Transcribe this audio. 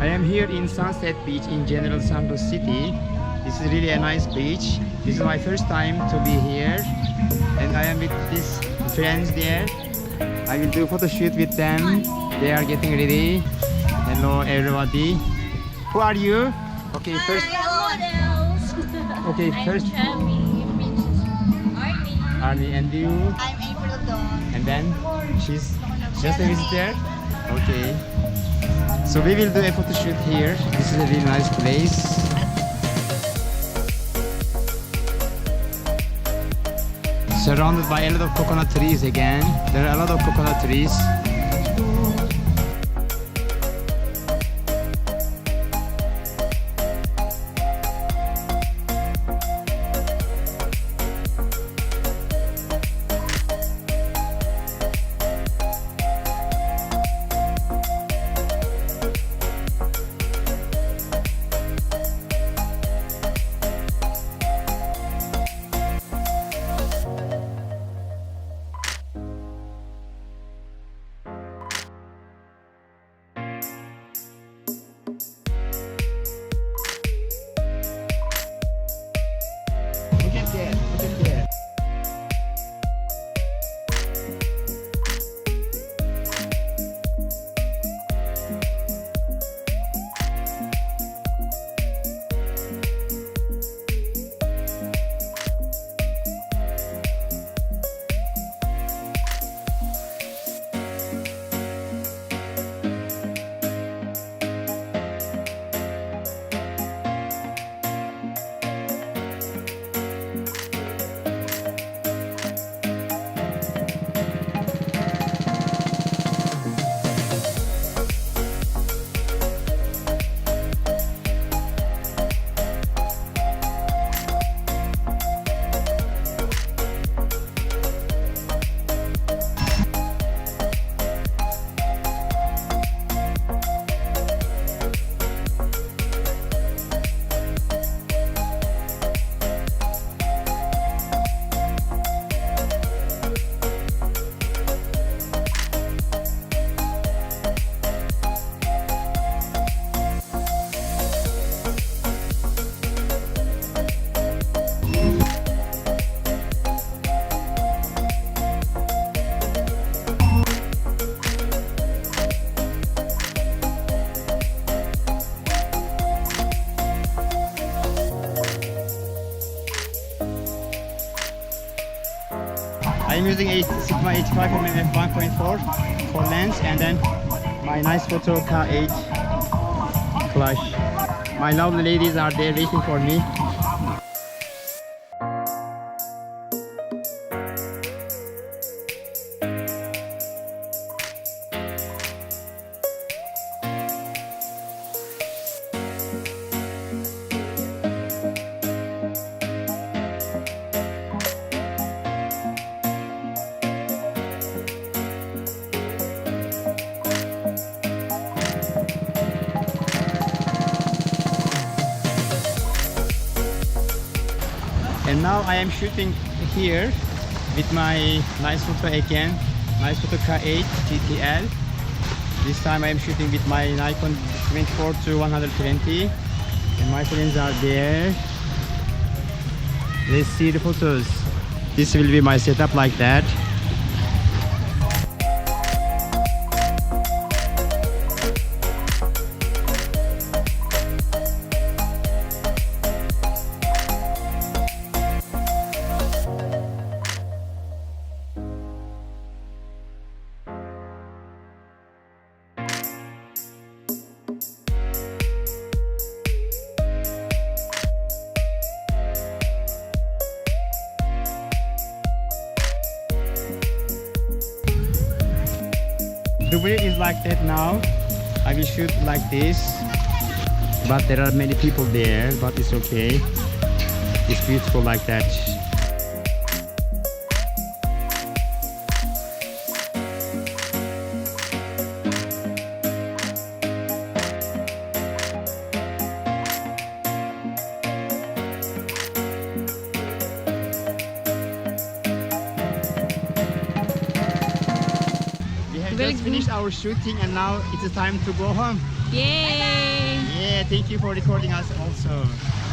I am here in Sunset Beach in General Santos City. This is really a nice beach. This is my first time to be here, and I am with these friends there. I will do a photo shoot with them. They are getting ready. Hello everybody. Who are you? Okay, first. Okay, first. Aarni, and you? I'm Erol. And then she's just a visitor. Okay. So we will do a photo shoot here. This is a really nice place. Surrounded by a lot of coconut trees again. There are a lot of coconut trees. I'm using a Sigma H5 f1.4 for lens, and then my Nicefoto K8 flash. My lovely ladies are there waiting for me. And now I am shooting here with my Nicefoto again, Nicefoto K8 TTL. This time I am shooting with my Nikon 24-120, and my friends are there. Let's see the photos. This will be my setup like that. The way is like that now. I will shoot like this, but there are many people there, but it's okay. It's beautiful like that. We have just finished our shooting, and now it's time to go home. Yay! thank you for recording us also.